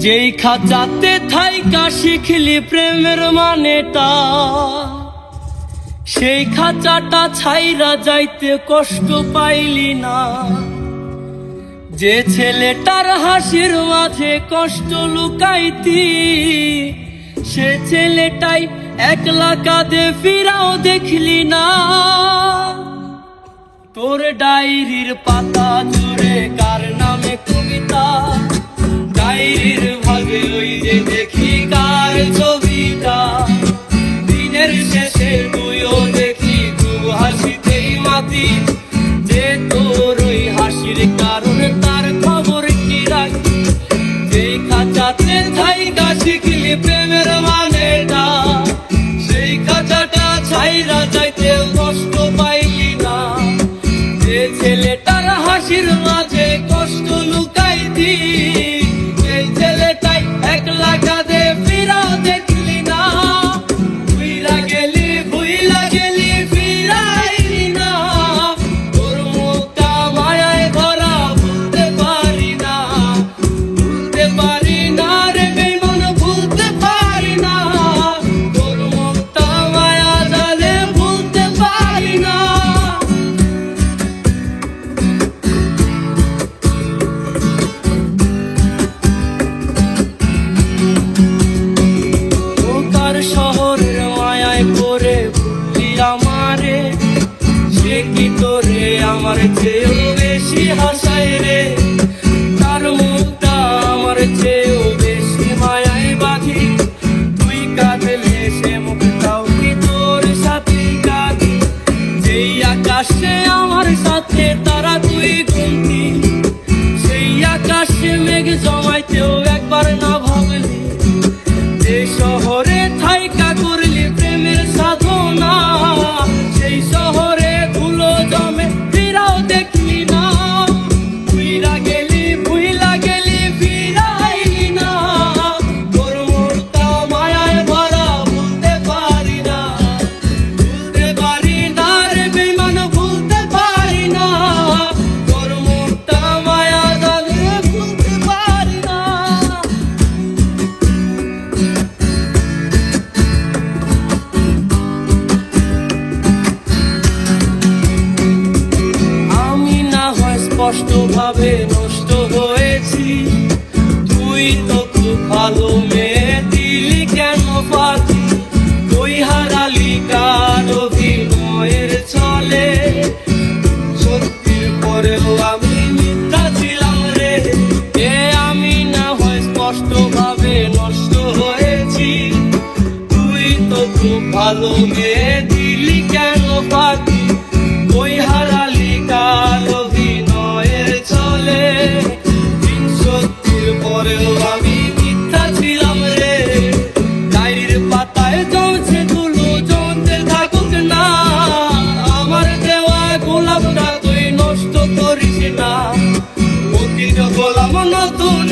যেই খাঁচাতে থাইকা শিখলি প্রেমের মানেটা, সেই খাঁচাটা ছাইরা যাইতে কষ্ট পাইলি না। যে ছেলেটার হাসির মাঝে কষ্ট লুকাইতি, সে ছেলেটাই একলা কাঁদে ফিরাও দেখলি না। তোর ডায়েরির পাতা জুড়ে কার নামে কবিতা, ডায়েরির ভাগে ওই যে দেখি কার ছবিটা। দিনের শেষে তুইও দেখি খুব হাসিতেই মাতি, যে তোর ওই হাসির কারণে তার খবর কি রাখি। যেই খাঁচাতে থাইকা শিখলি প্রেমের মানেটা, সেই খাঁচাটা ছাইরা যাইতে কষ্ট পাইলি না। যে ছেলেটার হাসির মাঝে কষ্ট লুকাইতি, সেই ছেলেটাই একলা কাঁদে ফিরাও দেখলি না। ভুইলা গেলি ফিরাইলি না, তোর মুখটা মায়ায় ভরা ভুলতে পারি না। ভুলতে পারি না রে বেঈমান, ভুলতে পারি না। তোর মুখটা মায়া জালে ভুলতে পারি না। শহরের মায়ায় পড়ে ভুললি আমারে, সে কি তোরে আমার চেয়েও বেশি হাসায় রে। তার মুখটা আমার চেয়েও বেশি মায়ায় বাঁধি, তুই কাঁদলে সে মুখটাও কি তোর সাথে কাঁদি। যেই আকাশে আমার সাথে তারা তুই গুনতি, সেই আকাশে মেঘ জমাইতেও একবার না ভাবলি। যে শহরে থাইকা করলি প্রেমের সাধনা, সেই শহরে ধুলো জমে ফিরাও দেখলি না। ভুইলা গেলি ফিরাইলি না, তোর মনটা মায়ায় ভরা ভুলতে পারি না। ভুলতে পারি না রে বেঈমান, ভুলতে পারি না। তোর মনটা মায়া জালে ভুলতে পারি না। কষ্ট ভাবে নষ্ট হয়েছি, তুই তো খুব ভালো মেয়ে, দিলি কেন ফাঁকি। তুই হারালি কার অভিনয়ের ছলে, সত্যির পরেও আমি মিথ্যা ছিলাম রে। আমি না হয় স্পষ্ট ভাবে নষ্ট হয়েছি, তুই তো খুব ভালো মেয়ে, দিলি কেন ফাঁকি। তুই হারালি কার অভিনয়ের ছলে, সত্যির পরেও আমি মিথ্যা ছিলাম রে। ডায়েরির পাতায় জমছে ধুলো, জমতে থাকুক না। আমার দেওয়া গোলাপটা তুই নষ্ট করিস না। অতীত গোলাপ নতুন